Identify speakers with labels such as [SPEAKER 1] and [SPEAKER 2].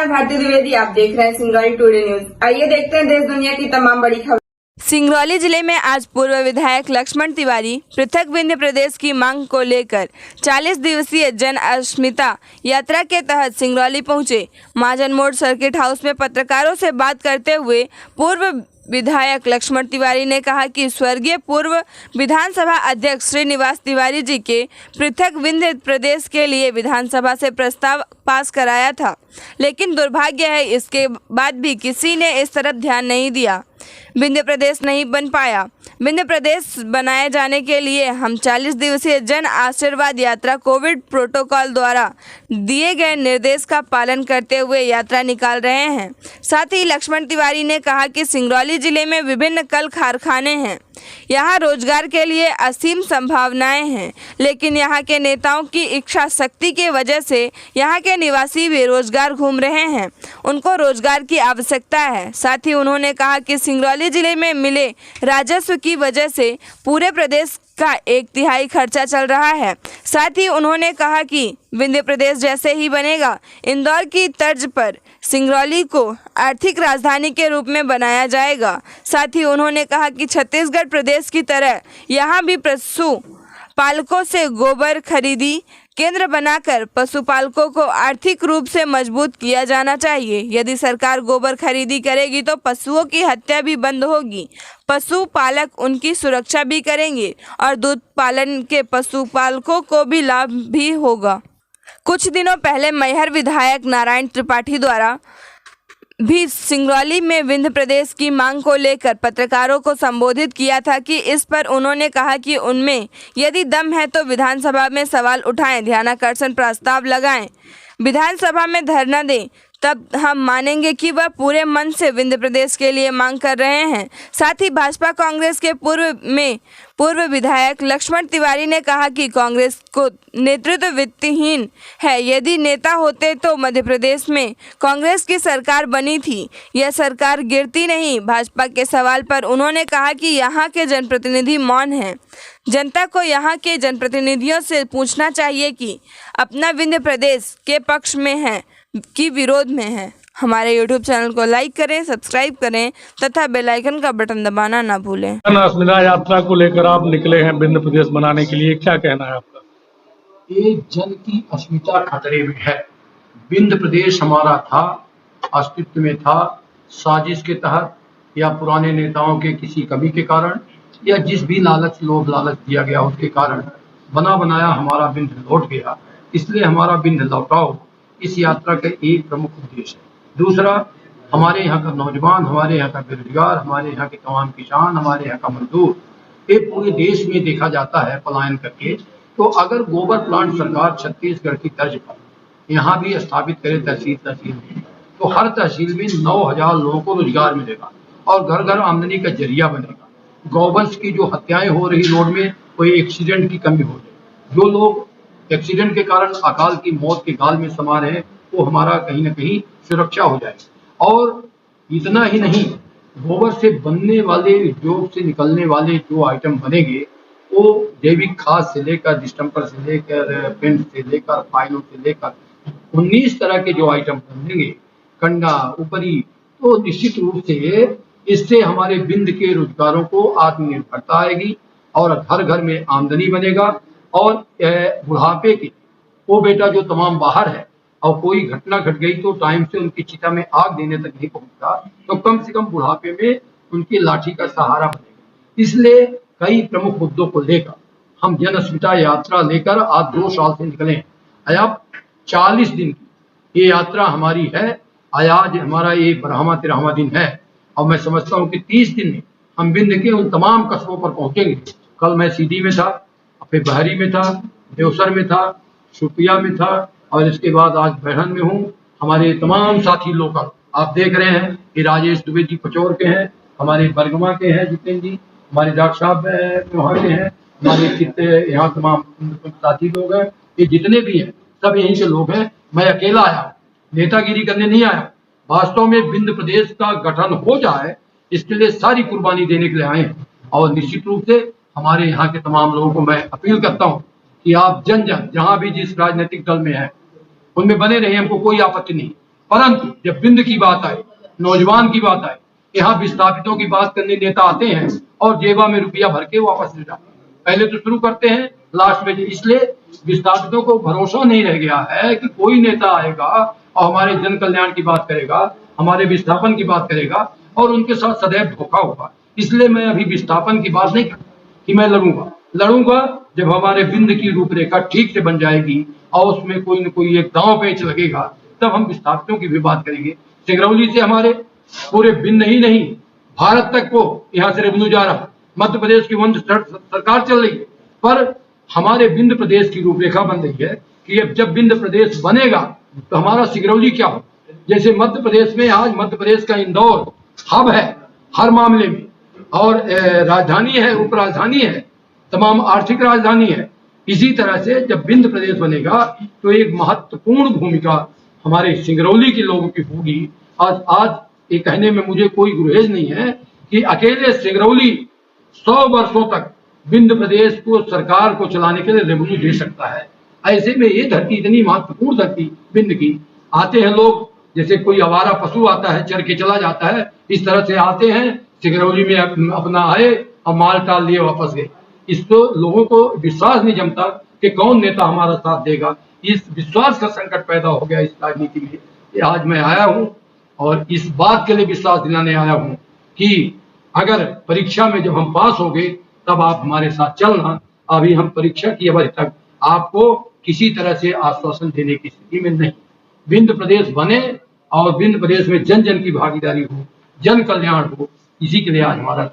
[SPEAKER 1] मैं भारती द्विवेदी, आप देख रहे हैं सिंगरौली टुडे न्यूज। आइए देखते हैं देश दुनिया की तमाम बड़ी खबर। सिंगरौली जिले में आज पूर्व विधायक लक्ष्मण तिवारी पृथक विंध्य प्रदेश की मांग को लेकर 40 दिवसीय जन अस्मिता यात्रा के तहत सिंगरौली पहुंचे। महाजन मोड़ सर्किट हाउस में पत्रकारों से बात करते हुए पूर्व विधायक लक्ष्मण तिवारी ने कहा कि स्वर्गीय पूर्व विधानसभा अध्यक्ष श्रीनिवास तिवारी जी के पृथक विंध्य प्रदेश के लिए विधानसभा से प्रस्ताव पास कराया था, लेकिन दुर्भाग्य है इसके बाद भी किसी ने इस तरफ ध्यान नहीं दिया। विंध्य प्रदेश नहीं बन पाया। विंध्य प्रदेश बनाए जाने के लिए हम 40 दिवसीय जन आशीर्वाद यात्रा कोविड प्रोटोकॉल द्वारा दिए गए निर्देश का पालन करते हुए यात्रा निकाल रहे हैं। साथ ही लक्ष्मण तिवारी ने कहा कि सिंगरौली जिले में विभिन्न कल कारखाने हैं, यहाँ रोजगार के लिए असीम संभावनाएं हैं, लेकिन यहाँ के नेताओं की इच्छा शक्ति की वजह से यहाँ के निवासी बेरोजगार घूम रहे हैं। उनको रोजगार की आवश्यकता है। साथ ही उन्होंने कहा कि सिंगरौली जिले में मिले राजस्व की वजह से पूरे प्रदेश का 1/3 खर्चा चल रहा है। साथ ही उन्होंने कहा कि विंध्य प्रदेश जैसे ही बनेगा, इंदौर की तर्ज पर सिंगरौली को आर्थिक राजधानी के रूप में बनाया जाएगा। साथ ही उन्होंने कहा कि छत्तीसगढ़ प्रदेश की तरह यहाँ भी पशु पालकों से गोबर खरीदी केंद्र बनाकर पशुपालकों को आर्थिक रूप से मजबूत किया जाना चाहिए। यदि सरकार गोबर खरीदी करेगी तो पशुओं की हत्या भी बंद होगी, पशुपालक उनकी सुरक्षा भी करेंगे और दूध पालन के पशुपालकों को भी लाभ भी होगा। कुछ दिनों पहले मैहर विधायक नारायण त्रिपाठी द्वारा भी सिंगरौली में विंध्य प्रदेश की मांग को लेकर पत्रकारों को संबोधित किया था कि इस पर उन्होंने कहा कि उनमें यदि दम है तो विधानसभा में सवाल उठाएं, ध्यानाकर्षण प्रस्ताव लगाएं, विधानसभा में धरना दें, तब हम मानेंगे कि वह पूरे मन से विंध्य प्रदेश के लिए मांग कर रहे हैं। साथ ही भाजपा कांग्रेस के पूर्व विधायक लक्ष्मण तिवारी ने कहा कि कांग्रेस को नेतृत्व वित्तहीन है। यदि नेता होते तो मध्य प्रदेश में कांग्रेस की सरकार बनी थी, यह सरकार गिरती नहीं। भाजपा के सवाल पर उन्होंने कहा कि यहाँ के जनप्रतिनिधि मौन हैं। जनता को यहाँ के जनप्रतिनिधियों से पूछना चाहिए कि अपना विंध्य प्रदेश के पक्ष में है कि विरोध में है। हमारे YouTube चैनल को लाइक करें, सब्सक्राइब करें तथा बेल आइकन का बटन दबाना ना भूलें।
[SPEAKER 2] जन अस्मिता यात्रा को लेकर आप निकले हैं विंध्य प्रदेश बनाने के लिए, क्या कहना है आपका?
[SPEAKER 3] ये जन की अस्मिता खतरे में है। विंध्य प्रदेश हमारा था, अस्तित्व में था, साजिश के तहत या पुराने नेताओं के किसी कमी के कारण या जिस भी लोभ लालच दिया गया उसके कारण बना बनाया हमारा विंध्य लौट गया। इसलिए हमारा विंध्य लौटाओ इस यात्रा का एक प्रमुख उद्देश्य है। दूसरा, हमारे यहाँ का नौजवान, हमारे यहाँ का बेरोजगार, हमारे यहाँ के तमाम किसान, हमारे यहाँ का मजदूर, ये पूरे देश में देखा जाता है पलायन करके। तो अगर गोबर प्लांट सरकार छत्तीसगढ़ की तर्ज पर यहाँ भी स्थापित करे तहसील में, तो हर तहसील में 9000 लोगों को रोजगार मिलेगा और घर घर आमदनी का जरिया बनेगा। गौवंश की जो हत्याएं हो रही रोड में, कोई एक्सीडेंट की कमी हो जाए, जो लोग एक्सीडेंट के कारण अकाल की मौत के गाल में समा रहे हैं, वो हमारा कहीं ना कहीं सुरक्षा हो जाए। और इतना ही नहीं, गोबर से बनने वाले, उद्योग से निकलने वाले जो आइटम बनेंगे वो जैविक खाद से लेकर, डिस्टम्पर से लेकर, पेंट से लेकर, फाइलों से लेकर 19 तरह के जो आइटम बनेंगे, कंडा ऊपरी, तो निश्चित रूप से इससे हमारे विंध्य के रोजगारों को आत्मनिर्भरता आएगी और घर घर में आमदनी बनेगा। और बुढ़ापे के वो बेटा जो तमाम बाहर है और कोई घटना घट गई तो टाइम से उनकी चिता में आग देने तक नहीं पहुंचता, तो कम से कम बुढ़ापे में उनकी लाठी का सहारा बनेगा। इसलिए कई प्रमुख मुद्दों को लेकर हम जन अस्मिता यात्रा लेकर आज 2 साल से निकले हैं। अब 40 दिन की ये यात्रा हमारी है। आज हमारा ये 12वां दिन है और मैं समझता हूँ कि 30 दिन में हम विंध्य के उन तमाम कस्बों पर पहुंचेंगे। कल मैं सीधी में था, फिर बहरी में था, देवसर में था, सुपिया में था और इसके बाद आज बैहन में हूँ। हमारे तमाम साथी लोकल आप देख रहे हैं कि राजेश दुबे जी पचौर के हैं, हमारे बरगमा के हैं जितेंद्र जी, हमारे डॉक्टर साहब वहाँ के हैं, हमारे कितने यहाँ तमाम साथी लोग हैं, ये जितने भी हैं सब यहीं के लोग हैं। मैं अकेला आया हूँ, नेतागिरी करने नहीं आया। वास्तव में विंध्य प्रदेश का गठन हो जाए इसके लिए सारी कुर्बानी देने के लिए आए हैं। और निश्चित रूप से हमारे यहाँ के तमाम लोगों को मैं अपील करता हूँ कि आप जन जहाँ भी जिस राजनीतिक दल में है उनमें बने रहिए, हमको कोई आपत्ति नहीं। परंतु जब बिंद की बात आए, नौजवान की बात आए, यहाँ विस्थापितों की बात करने नेता आते हैं और जेबा में रुपया भर के वापस ले जाते हैं। पहले तो शुरू करते हैं, लास्ट में इसलिए विस्थापितों को भरोसा नहीं रह गया है कि कोई नेता आएगा और हमारे जन कल्याण की बात करेगा, हमारे विस्थापन की बात करेगा और उनके साथ सदैव धोखा होगा। इसलिए मैं अभी विस्थापन की बात नहीं करता कि मैं लड़ूंगा जब हमारे बिंद की रूपरेखा ठीक से बन जाएगी और उसमें कोई न कोई एक दांव पेच लगेगा, तब हम विस्थापितों की भी बात करेंगे। सिंगरौली से हमारे पूरे बिंद ही नहीं, भारत तक को यहाँ से रेवेन्यू जा रहा, मध्य प्रदेश की वंश सरकार चल रही है, पर हमारे बिंद प्रदेश की रूपरेखा बन रही है कि अब जब बिंद प्रदेश बनेगा तो हमारा सिंगरौली क्या हो। जैसे मध्य प्रदेश में आज मध्य प्रदेश का इंदौर हब है हर मामले में, और राजधानी है, उप राजधानी है, तमाम आर्थिक राजधानी है। इसी तरह से जब बिंद प्रदेश बनेगा तो एक महत्वपूर्ण भूमिका हमारे सिंगरौली के लोगों की होगी। आज ये कहने में मुझे कोई गुरेज नहीं है कि अकेले सिंगरौली 100 वर्षों तक बिंद प्रदेश को सरकार को चलाने के लिए रेवेन्यू दे सकता है। ऐसे में ये धरती इतनी महत्वपूर्ण धरती बिंद की, आते हैं लोग जैसे कोई आवारा पशु आता है चर के चला जाता है, इस तरह से आते हैं सिंगरौली में अपना आए और माल टाल लिए वापस गए। इसको लोगों को विश्वास नहीं जमता कि कौन नेता हमारा साथ देगा। इस विश्वास का संकट पैदा हो गया इस राजनीति में। आज मैं आया हूं और इस बात के लिए विश्वास दिलाने आया हूं कि अगर परीक्षा में जब हम पास हो गए तब आप हमारे साथ चलना। अभी हम परीक्षा की अवधि तक आपको किसी तरह से आश्वासन देने की स्थिति में नहीं। बिंद प्रदेश बने और बिंद प्रदेश में जन जन की भागीदारी हो, जन कल्याण हो, इसी के लिए आज हमारा